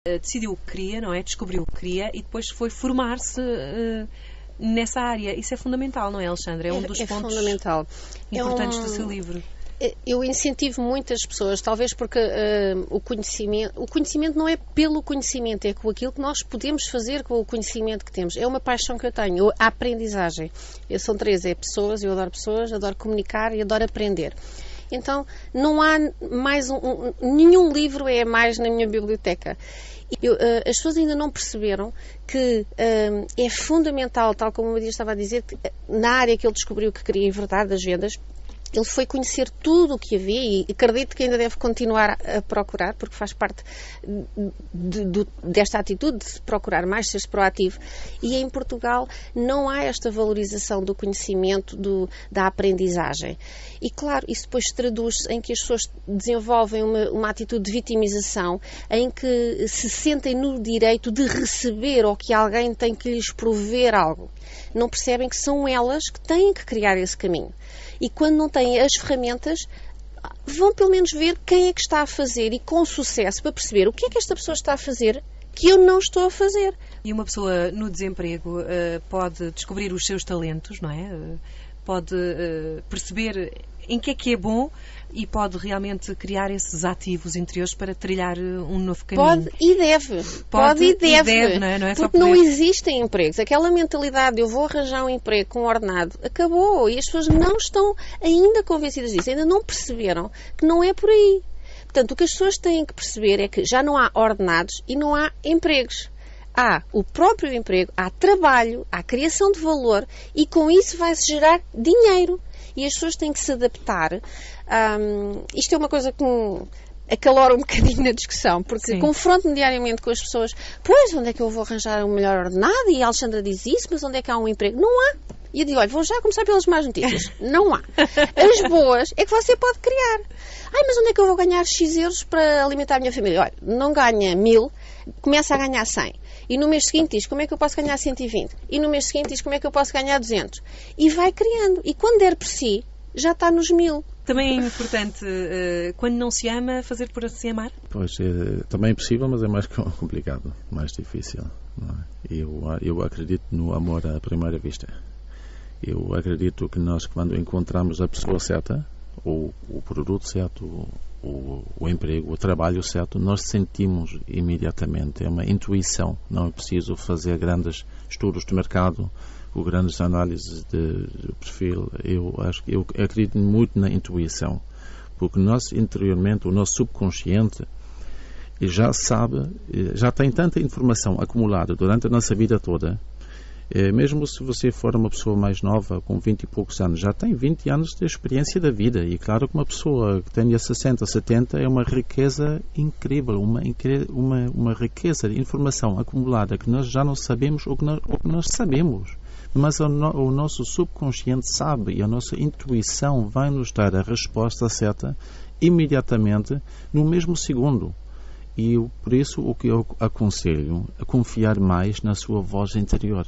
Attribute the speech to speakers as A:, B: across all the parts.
A: decidiu o que queria, não é? Descobriu o que queria e depois foi formar-se nessa área. Isso é fundamental, não é, Alexandra? É um dos pontos
B: fundamental.
A: importantes do seu livro.
B: Eu incentivo muitas pessoas, talvez porque o conhecimento não é pelo conhecimento, é com aquilo que nós podemos fazer com o conhecimento que temos. É uma paixão que eu tenho, a aprendizagem. São três, é pessoas, eu adoro pessoas, adoro comunicar e adoro aprender. Então, não há mais nenhum livro é mais na minha biblioteca. As pessoas ainda não perceberam que é fundamental, tal como o Maria estava a dizer, que, na área que ele descobriu que queria em verdade, das vendas, ele foi conhecer tudo o que havia e acredito que ainda deve continuar a procurar, porque faz parte desta atitude de procurar mais, ser proativo. E em Portugal não há esta valorização do conhecimento, da aprendizagem. E claro, isso depois se traduz em que as pessoas desenvolvem uma atitude de vitimização, em que se sentem no direito de receber ou que alguém tem que lhes prover algo. Não percebem que são elas que têm que criar esse caminho. E quando não têm as ferramentas, vão pelo menos ver quem é que está a fazer e com sucesso para perceber o que é que esta pessoa está a fazer que eu não estou a fazer.
A: E uma pessoa no desemprego pode descobrir os seus talentos, não é? Pode perceber em que é bom e pode realmente criar esses ativos interiores para trilhar um novo caminho.
B: Pode e deve. Pode e deve.
A: Não é? Não é
B: porque não existem empregos. Aquela mentalidade de eu vou arranjar um emprego com ordenado acabou e as pessoas não estão ainda convencidas disso. Ainda não perceberam que não é por aí. Portanto, o que as pessoas têm que perceber é que já não há ordenados e não há empregos. Há o próprio emprego, há trabalho, há criação de valor e com isso vai-se gerar dinheiro. E as pessoas têm que se adaptar. Isto é uma coisa que acalora um bocadinho na discussão, porque confronto-me diariamente com as pessoas. Pois, onde é que eu vou arranjar um melhor ordenado? E a Alexandra diz isso, mas onde é que há um emprego? Não há. E eu digo, olha, vou já começar pelas más notícias. Não há. As boas é que você pode criar. Mas onde é que eu vou ganhar X euros para alimentar a minha família? Olha, não ganha 1000, começa a ganhar 100. E no mês seguinte diz, como é que eu posso ganhar 120? E no mês seguinte diz, como é que eu posso ganhar 200? E vai criando. E quando der por si, já está nos 1000.
A: Também é importante, quando não se ama, fazer por se amar?
C: Pois, também é possível, mas é mais complicado, mais difícil. Não é? Eu acredito no amor à primeira vista. Eu acredito que nós, quando encontramos a pessoa certa, ou o produto certo, o emprego, o trabalho certo, nós sentimos imediatamente. É uma intuição. Não é preciso fazer grandes estudos de mercado ou grandes análises de perfil. Eu acredito muito na intuição, porque nós interiormente, o nosso subconsciente já sabe, já tem tanta informação acumulada durante a nossa vida toda. Mesmo se você for uma pessoa mais nova, com 20 e poucos anos, já tem 20 anos de experiência da vida. E claro que uma pessoa que tenha 60, 70 é uma riqueza incrível, uma riqueza de informação acumulada que nós já não sabemos ou que nós sabemos. Mas o nosso subconsciente sabe e a nossa intuição vai nos dar a resposta certa imediatamente, no mesmo segundo. E por isso o que eu aconselho é confiar mais na sua voz interior.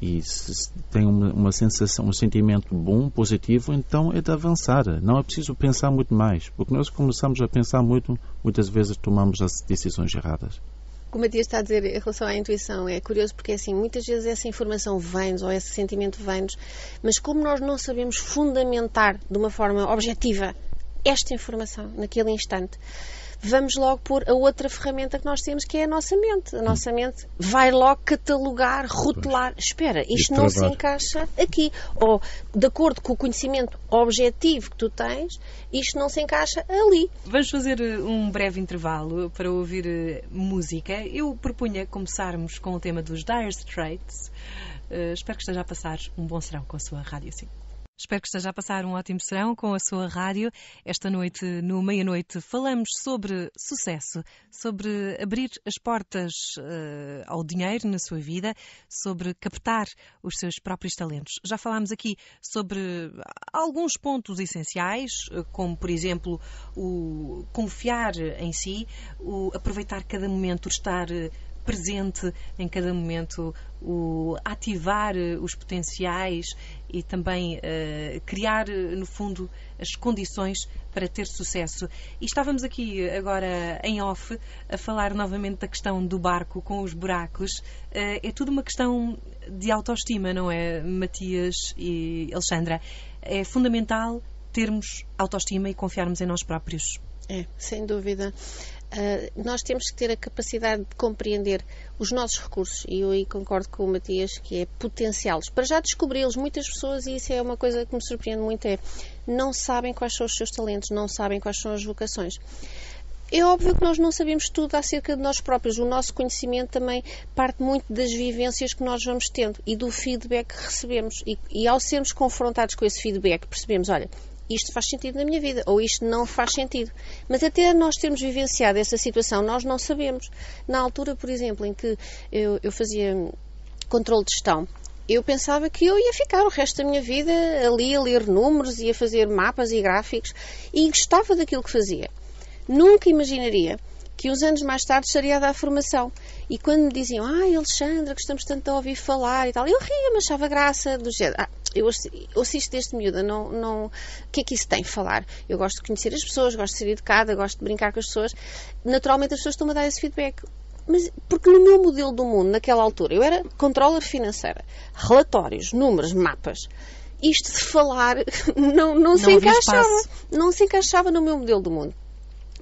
C: E se tem uma sensação, um sentimento bom, positivo, então é de avançar. Não é preciso pensar muito mais, porque nós começamos a pensar muito, muitas vezes tomamos as decisões erradas.
B: O Matias está a dizer em relação à intuição, é curioso porque assim, muitas vezes essa informação vem-nos ou esse sentimento vem-nos, mas como nós não sabemos fundamentar de uma forma objetiva esta informação naquele instante, vamos logo pôr a outra ferramenta que nós temos, que é a nossa mente. A nossa mente vai logo catalogar, rotular. Espera, isto não se encaixa aqui. Ou, de acordo com o conhecimento objetivo que tu tens, isto não se encaixa ali.
A: Vamos fazer um breve intervalo para ouvir música. Eu propunha começarmos com o tema dos Dire Straits. Espero que esteja a passar um bom serão com a sua Rádio 5. Espero que esteja a passar um ótimo serão com a sua rádio. Esta noite, no Meia-Noite, falamos sobre sucesso, sobre abrir as portas ao dinheiro na sua vida, sobre captar os seus próprios talentos. Já falámos aqui sobre alguns pontos essenciais, como, por exemplo, o confiar em si, o aproveitar cada momento, estar presente em cada momento, o ativar os potenciais e também criar, no fundo, as condições para ter sucesso. E estávamos aqui agora em off a falar novamente da questão do barco com os buracos. É tudo uma questão de autoestima, não é, Matias e Alexandra? É fundamental termos autoestima e confiarmos em nós próprios.
B: É, sem dúvida. Nós temos que ter a capacidade de compreender os nossos recursos, e eu aí concordo com o Matias, que é potenciá-los, para já descobri-los. Muitas pessoas, e isso é uma coisa que me surpreende muito, não sabem quais são os seus talentos, não sabem quais são as vocações. É óbvio que nós não sabemos tudo acerca de nós próprios. O nosso conhecimento também parte muito das vivências que nós vamos tendo e do feedback que recebemos, e ao sermos confrontados com esse feedback percebemos, olha, isto faz sentido na minha vida, ou isto não faz sentido. Mas até nós termos vivenciado essa situação, nós não sabemos. Na altura, por exemplo, em que eu fazia controle de gestão, eu pensava que eu ia ficar o resto da minha vida ali a ler números e a fazer mapas e gráficos, e gostava daquilo que fazia. Nunca imaginaria que uns anos mais tarde estaria a dar formação. E quando me diziam, Alexandra, gostamos tanto de ouvir falar e tal, eu ria, mas achava graça do género. Eu assisto deste miúdo, o que é que isso tem, falar? Eu gosto de conhecer as pessoas, gosto de ser educada, gosto de brincar com as pessoas. Naturalmente as pessoas estão-me a dar esse feedback. Mas porque no meu modelo do mundo, naquela altura, eu era controller financeira, relatórios, números, mapas. Isto de falar não se encaixava. Não se encaixava no meu modelo do mundo.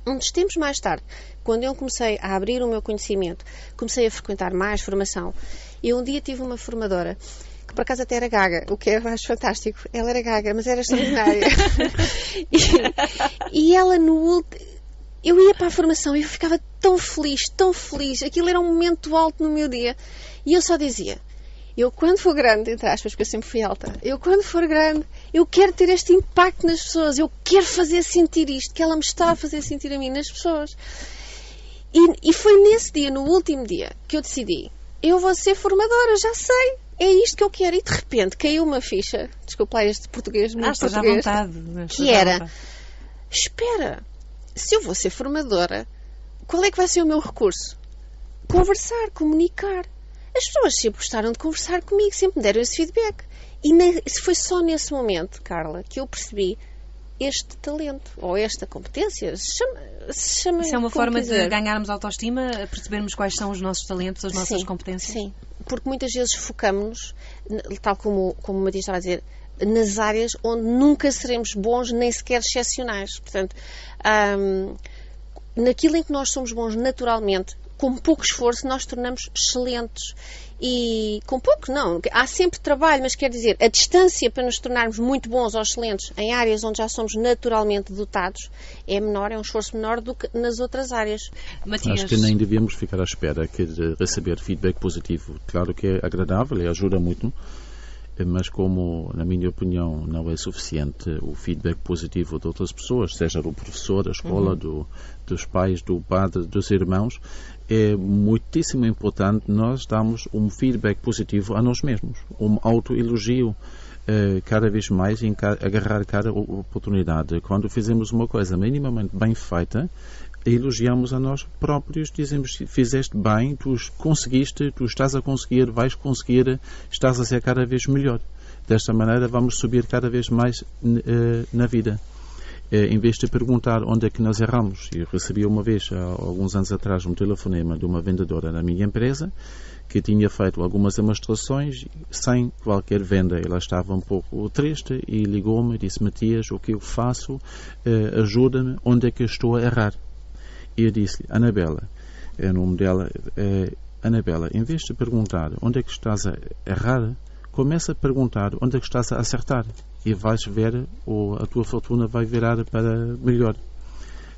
B: Uns tempos mais tarde, quando eu comecei a abrir o meu conhecimento, comecei a frequentar mais formação, eu um dia tive uma formadora que por acaso até era gaga, o que é mais fantástico. Ela era gaga, mas era extraordinária. e ela eu ia para a formação e eu ficava tão feliz. Aquilo era um momento alto no meu dia. E eu só dizia, eu quando for grande, entre aspas, porque eu sempre fui alta, eu quando for grande, eu quero ter este impacto nas pessoas, eu quero fazer sentir isto, que ela me está a fazer sentir a mim, nas pessoas. E foi nesse dia, no último dia, que eu decidi, eu vou ser formadora, já sei, é isto que eu quero. E de repente caiu uma ficha, desculpa lá este português, muito português, que era, espera, se eu vou ser formadora, qual é que vai ser o meu recurso? Conversar, comunicar. As pessoas sempre gostaram de conversar comigo, sempre me deram esse feedback. E foi só nesse momento, Carla, que eu percebi este talento, ou esta competência, se chama
A: Isso é uma forma de ganharmos autoestima, percebermos quais são os nossos talentos, as nossas competências?
B: Sim, porque muitas vezes focamos-nos, tal como o Matias estava a dizer, nas áreas onde nunca seremos bons, nem sequer excepcionais. Portanto, naquilo em que nós somos bons naturalmente, com pouco esforço, nós tornamos excelentes. E com pouco, não. Há sempre trabalho, mas quer dizer, a distância para nos tornarmos muito bons ou excelentes em áreas onde já somos naturalmente dotados é menor, é um esforço menor do que nas outras áreas.
A: Matias.
C: Acho que nem devemos ficar à espera de receber feedback positivo. Claro que é agradável e ajuda muito, mas como, na minha opinião, não é suficiente o feedback positivo de outras pessoas, seja do professor, da escola, dos pais, do padre, dos irmãos, é muitíssimo importante nós darmos um feedback positivo a nós mesmos, um autoelogio cada vez mais, agarrar cada oportunidade. Quando fizemos uma coisa minimamente bem feita, elogiamos a nós próprios, dizemos, fizeste bem, tu conseguiste, tu estás a conseguir, vais conseguir, estás a ser cada vez melhor. Desta maneira vamos subir cada vez mais na vida. Em vez de perguntar onde é que nós erramos. Eu recebi uma vez, há alguns anos atrás, um telefonema de uma vendedora da minha empresa que tinha feito algumas demonstrações sem qualquer venda. Ela estava um pouco triste e ligou-me e disse, Matias, o que eu faço? Ajuda-me, onde é que eu estou a errar? E eu disse-lhe, Anabela, é o nome dela, Anabela, em vez de perguntar onde é que estás a errar, começa a perguntar onde é que estás a acertar e vais ver, ou a tua fortuna vai virar para melhor.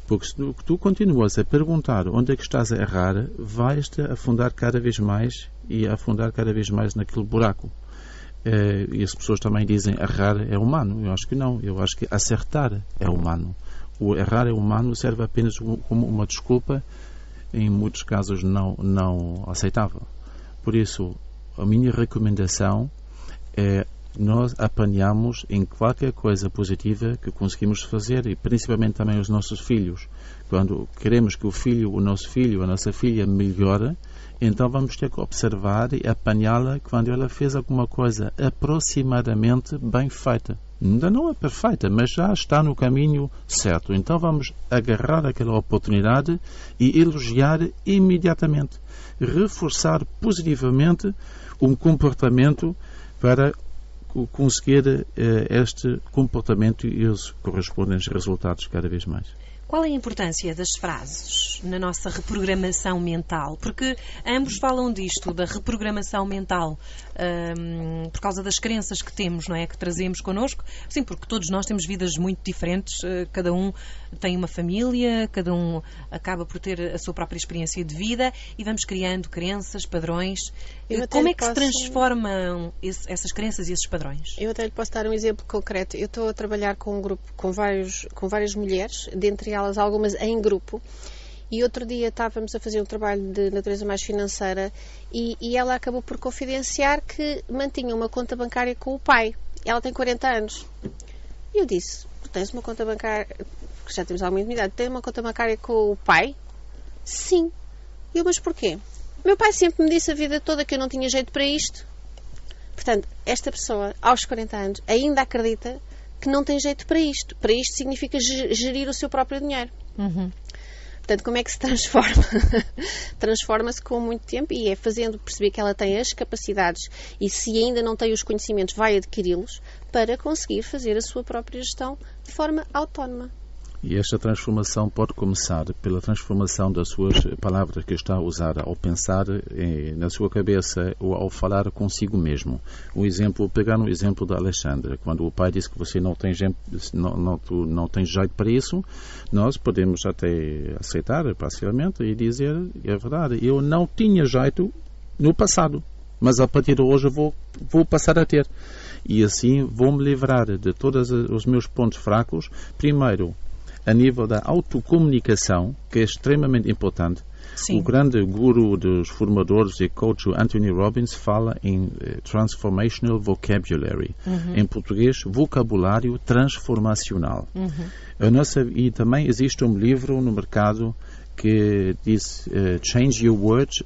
C: Porque se tu continuas a perguntar onde é que estás a errar, vais-te afundar cada vez mais e afundar cada vez mais naquele buraco. E as pessoas também dizem errar é humano. Eu acho que não. Eu acho que acertar é humano. O errar é humano serve apenas como uma desculpa, em muitos casos não aceitável. Por isso, a minha recomendação é nós apanhamos em qualquer coisa positiva que conseguimos fazer, e principalmente também os nossos filhos. Quando queremos que o nosso filho, a nossa filha melhore, então vamos ter que observar e apanhá-la quando ela fez alguma coisa aproximadamente bem feita. Ainda não é perfeita, mas já está no caminho certo. Então vamos agarrar aquela oportunidade e elogiar imediatamente. Reforçar positivamente um comportamento para conseguir este comportamento e os correspondentes resultados cada vez mais.
A: Qual é a importância das frases na nossa reprogramação mental? Porque ambos falam disto, da reprogramação mental, por causa das crenças que temos, não é? Que trazemos connosco. Sim, porque todos nós temos vidas muito diferentes, cada um tem uma família, cada um acaba por ter a sua própria experiência de vida e vamos criando crenças, padrões. Como é que se transformam essas crenças e esses padrões?
B: Eu até lhe posso dar um exemplo concreto. Eu estou a trabalhar com um grupo com várias mulheres, dentre elas algumas em grupo, e outro dia estávamos a fazer um trabalho de natureza mais financeira e ela acabou por confidenciar que mantinha uma conta bancária com o pai. Ela tem 40 anos. E eu disse, tu tens uma conta bancária, porque já temos alguma intimidade, tens uma conta bancária com o pai? Sim. E eu, mas porquê? Meu pai sempre me disse a vida toda que eu não tinha jeito para isto. Portanto, esta pessoa, aos 40 anos, ainda acredita que não tem jeito para isto. Para isto significa gerir o seu próprio dinheiro.
A: Uhum.
B: Portanto, como é que se transforma? Transforma-se com muito tempo e é fazendo perceber que ela tem as capacidades e, se ainda não tem os conhecimentos, vai adquiri-los para conseguir fazer a sua própria gestão de forma autónoma.
C: E esta transformação pode começar pela transformação das suas palavras que está a usar ao pensar na sua cabeça ou ao falar consigo mesmo. Pegar no exemplo da Alexandra, quando o pai disse que você não tem jeito para isso, nós podemos até aceitar parcialmente e dizer, é verdade, eu não tinha jeito no passado, mas a partir de hoje vou passar a ter. E assim vou-me livrar de todos os meus pontos fracos, primeiro, a nível da autocomunicação, que é extremamente importante.
A: Sim.
C: O grande guru dos formadores e coach, Anthony Robbins, fala em Transformational Vocabulary.
B: Uhum.
C: Em português, vocabulário transformacional.
B: Uhum.
C: E também existe um livro no mercado que diz Change Your Words,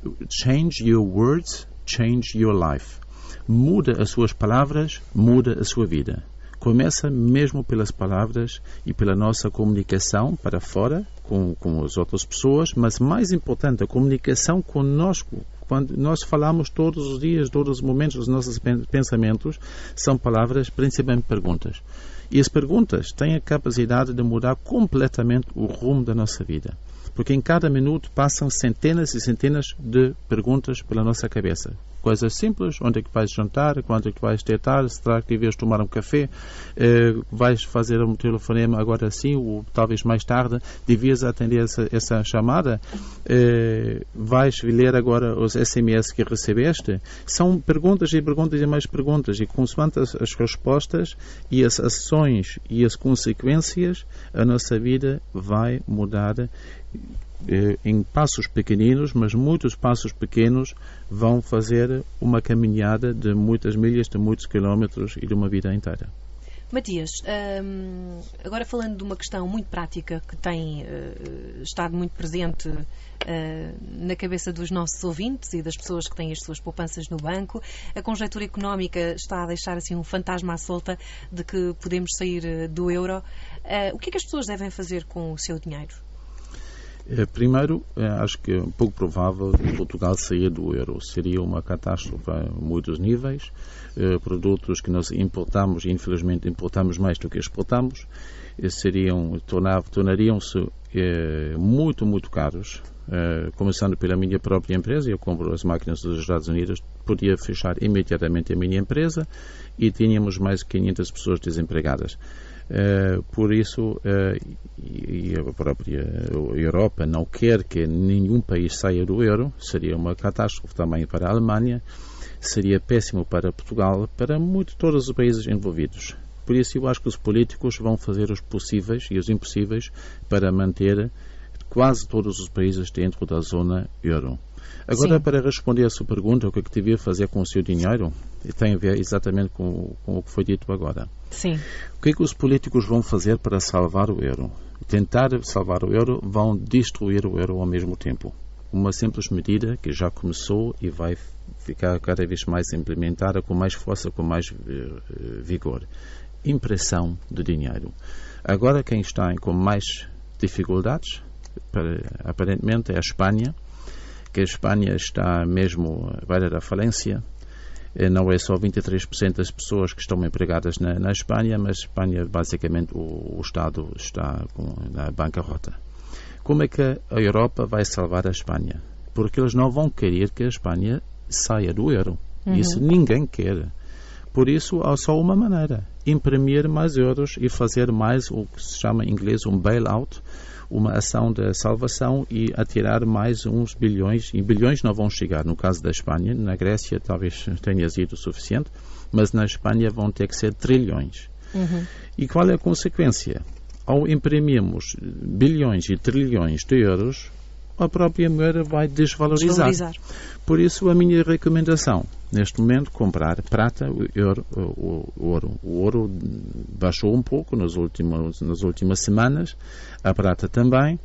C: Change Your Life. Muda as suas palavras, muda a sua vida. Começa mesmo pelas palavras e pela nossa comunicação para fora, com as outras pessoas, mas mais importante, a comunicação conosco. Quando nós falamos todos os dias, todos os momentos dos nossos pensamentos, são palavras, principalmente perguntas. E as perguntas têm a capacidade de mudar completamente o rumo da nossa vida. Porque em cada minuto passam centenas e centenas de perguntas pela nossa cabeça. Coisas simples, onde é que vais jantar, quando é que vais deitar, será que devias tomar um café, vais fazer um telefonema agora sim, ou talvez mais tarde, devias atender essa chamada, vais ler agora os SMS que recebeste. São perguntas e perguntas e mais perguntas, e consoante as respostas e as ações e as consequências, a nossa vida vai mudar em passos pequeninos, mas muitos passos pequenos vão fazer uma caminhada de muitas milhas, de muitos quilómetros e de uma vida inteira.
A: Matias, agora falando de uma questão muito prática que tem estado muito presente na cabeça dos nossos ouvintes e das pessoas que têm as suas poupanças no banco, a conjuntura económica está a deixar assim um fantasma à solta de que podemos sair do euro. O que é que as pessoas devem fazer com o seu dinheiro?
C: Primeiro, acho que é pouco provável que Portugal saia do euro. Seria uma catástrofe a muitos níveis. Produtos que nós importamos, e infelizmente importamos mais do que exportamos, tornariam-se muito, muito caros. Começando pela minha própria empresa, eu compro as máquinas dos Estados Unidos, podia fechar imediatamente a minha empresa e tínhamos mais de 500 pessoas desempregadas. Por isso, e a própria Europa não quer que nenhum país saia do euro, seria uma catástrofe também para a Alemanha, seria péssimo para Portugal, para todos os países envolvidos. Por isso, eu acho que os políticos vão fazer os possíveis e os impossíveis para manter quase todos os países dentro da zona euro. Agora,
A: Sim.
C: para responder a sua pergunta, o que é que devia fazer com o seu dinheiro, tem a ver exatamente com o que foi dito agora.
A: Sim.
C: O que é que os políticos vão fazer para salvar o euro? Tentar salvar o euro, vão destruir o euro ao mesmo tempo. Uma simples medida que já começou e vai ficar cada vez mais implementada com mais força, com mais vigor. Impressão de dinheiro. Agora, quem está com mais dificuldades, aparentemente, é a Espanha, que a Espanha está mesmo à beira da falência. Não é só 23% das pessoas que estão empregadas na Espanha, mas a Espanha, basicamente, o Estado está na bancarrota. Como é que a Europa vai salvar a Espanha? Porque eles não vão querer que a Espanha saia do euro. Isso ninguém quer. Por isso, há só uma maneira: imprimir mais euros e fazer mais o que se chama em inglês um bailout, uma ação de salvação, e atirar mais uns bilhões, e bilhões não vão chegar no caso da Espanha. Na Grécia talvez tenha sido o suficiente, mas na Espanha vão ter que ser trilhões. E qual é a consequência? Ao imprimirmos bilhões e trilhões de euros, a própria moeda vai desvalorizar. Por isso, a minha recomendação, neste momento, comprar prata, ouro. O ouro baixou um pouco nas últimas semanas, a prata também,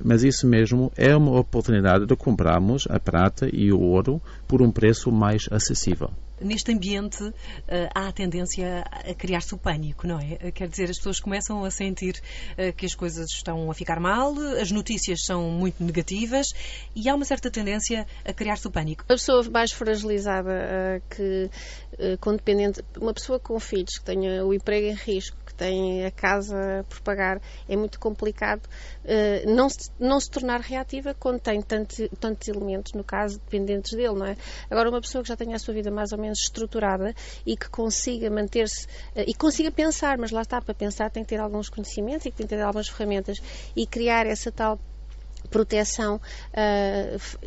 C: mas isso mesmo é uma oportunidade de comprarmos a prata e o ouro por um preço mais acessível.
A: Neste ambiente há a tendência a criar-se o pânico, não é? Quer dizer, as pessoas começam a sentir que as coisas estão a ficar mal, as notícias são muito negativas e há uma certa tendência a criar-se o pânico.
B: A pessoa mais fragilizada, uma pessoa com filhos que tenha o emprego em risco, que tem a casa por pagar, é muito complicado não se tornar reativa quando tem tantos elementos, no caso, dependentes dele, não é? Agora, uma pessoa que já tenha a sua vida mais ou menos estruturada e que consiga manter-se e consiga pensar, mas lá está, para pensar tem que ter alguns conhecimentos e tem que ter algumas ferramentas e criar essa tal proteção,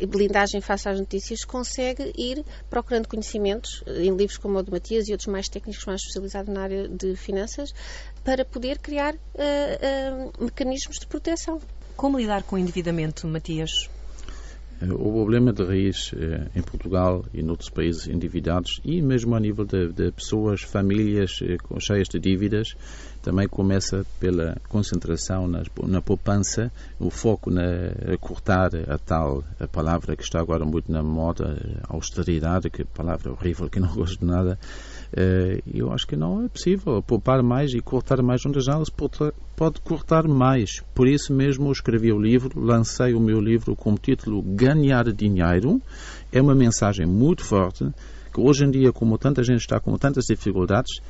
B: blindagem face às notícias, consegue ir procurando conhecimentos em livros como o de Matias e outros mais técnicos, mais especializados na área de finanças, para poder criar mecanismos de proteção.
A: Como lidar com o endividamento, Matias?
C: O problema de raiz em Portugal e noutros países endividados, e mesmo a nível de pessoas, famílias cheias de dívidas, também começa pela concentração na poupança, o foco na cortar a palavra que está agora muito na moda, austeridade, que palavra horrível, que não gosto de nada. Eu acho que não é possível poupar mais e cortar mais onde já se pode cortar mais. Por isso mesmo eu escrevi o livro, lancei o meu livro com o título Ganhar Dinheiro. É uma mensagem muito forte, que hoje em dia, como tanta gente está com tantas dificuldades,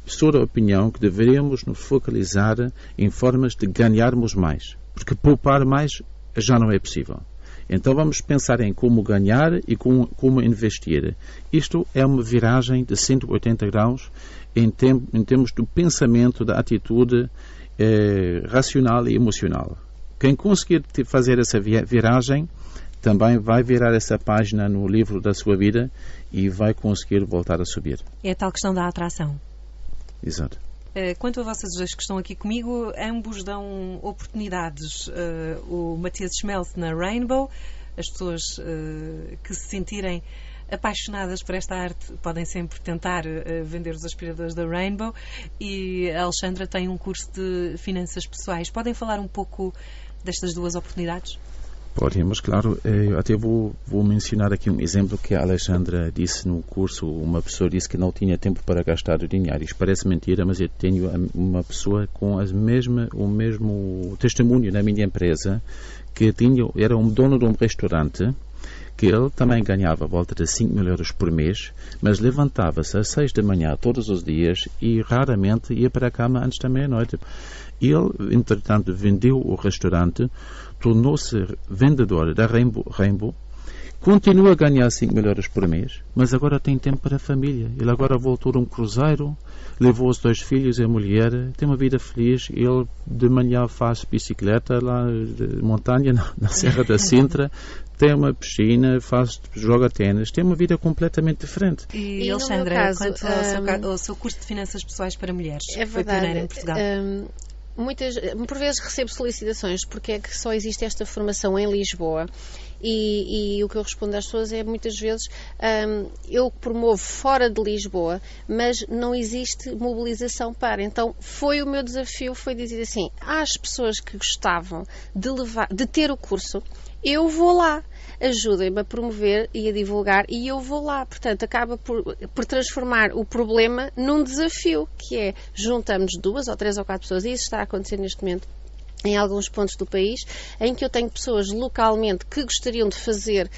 C: sou da opinião que deveríamos nos focalizar em formas de ganharmos mais, porque poupar mais já não é possível. Então vamos pensar em como ganhar e como investir. Isto é uma viragem de 180 graus em termos do pensamento, da atitude racional e emocional. Quem conseguir fazer essa viragem também vai virar essa página no livro da sua vida e vai conseguir voltar a subir.
A: É a tal questão da atração.
C: Exato.
A: Quanto a vocês dois que estão aqui comigo, ambos dão oportunidades. O Matias Schmelz na Rainbow, as pessoas que se sentirem apaixonadas por esta arte podem sempre tentar vender os aspiradores da Rainbow, e a Alexandra tem um curso de finanças pessoais. Podem falar um pouco destas duas oportunidades?
C: Podemos, claro. Eu até vou mencionar aqui um exemplo que a Alexandra disse no curso. Uma pessoa disse que não tinha tempo para gastar o dinheiro. Isto parece mentira, mas eu tenho uma pessoa com o mesmo testemunho na minha empresa, que era um dono de um restaurante, que ele também ganhava a volta de 5 mil euros por mês, mas levantava-se às 6 da manhã todos os dias e raramente ia para a cama antes da meia-noite. Ele, entretanto, vendeu o restaurante, tornou-se vendedor da Rainbow, continua a ganhar 5 mil euros por mês, mas agora tem tempo para a família. Ele agora voltou a um cruzeiro, levou os 2 filhos e a mulher, tem uma vida feliz. Ele de manhã faz bicicleta lá de montanha, na Serra da Sintra, tem uma piscina, joga ténis, tem uma vida completamente diferente.
A: E Alexandra, quanto ao seu curso de finanças pessoais para mulheres, foi pioneira em Portugal.
B: Por vezes recebo solicitações porque é que só existe esta formação em Lisboa, e o que eu respondo às pessoas é muitas vezes eu promovo fora de Lisboa, mas não existe mobilização para. Então foi o meu desafio, foi dizer assim, às pessoas que gostavam de ter o curso, eu vou lá. Ajudem-me a promover e a divulgar e eu vou lá. Portanto, acaba por transformar o problema num desafio, que é juntamos 2 ou 3 ou 4 pessoas, e isso está a acontecer neste momento em alguns pontos do país, em que eu tenho pessoas localmente que gostariam de fazer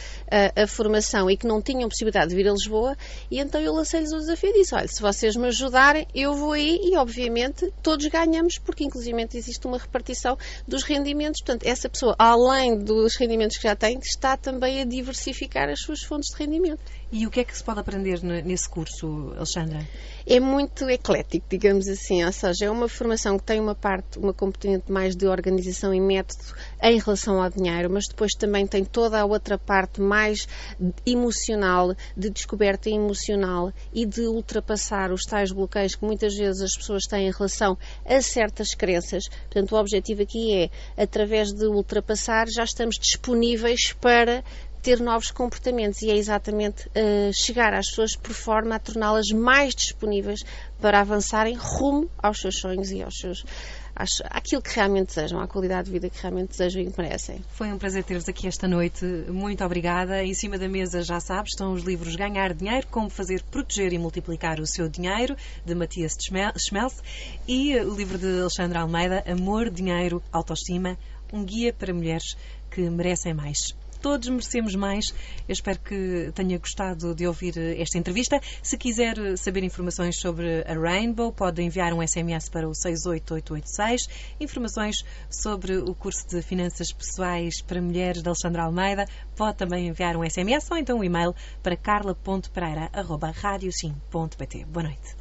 B: a formação e que não tinham possibilidade de vir a Lisboa, e então eu lancei-lhes o desafio e disse, olha, se vocês me ajudarem, eu vou aí e, obviamente, todos ganhamos, porque, inclusivamente, existe uma repartição dos rendimentos. Portanto, essa pessoa, além dos rendimentos que já tem, está também a diversificar as suas fontes de rendimento.
A: E o que é que se pode aprender nesse curso, Alexandra?
B: É muito eclético, digamos assim, ou seja, é uma formação que tem uma componente mais de organização e método em relação ao dinheiro, mas depois também tem toda a outra parte mais emocional, de descoberta emocional e de ultrapassar os tais bloqueios que muitas vezes as pessoas têm em relação a certas crenças. Portanto, o objetivo aqui é, através de ultrapassar, já estamos disponíveis para ter novos comportamentos, e é exatamente chegar às pessoas por forma a torná-las mais disponíveis para avançarem rumo aos seus sonhos e àquilo que realmente desejam, à qualidade de vida que realmente desejam e merecem.
A: Foi um prazer ter-vos aqui esta noite. Muito obrigada. Em cima da mesa, já sabes, estão os livros Ganhar Dinheiro, Como Fazer, Proteger e Multiplicar o Seu Dinheiro, de Matias Schmelz, e o livro de Alexandra Almeida, Amor, Dinheiro, Autoestima, um guia para mulheres que merecem mais. Todos merecemos mais. Eu espero que tenha gostado de ouvir esta entrevista. Se quiser saber informações sobre a Rainbow, pode enviar um SMS para o 68886. Informações sobre o curso de Finanças Pessoais para Mulheres de Alexandra Almeida, pode também enviar um SMS ou então um e-mail para carla.pereira@radiosim.pt. Boa noite.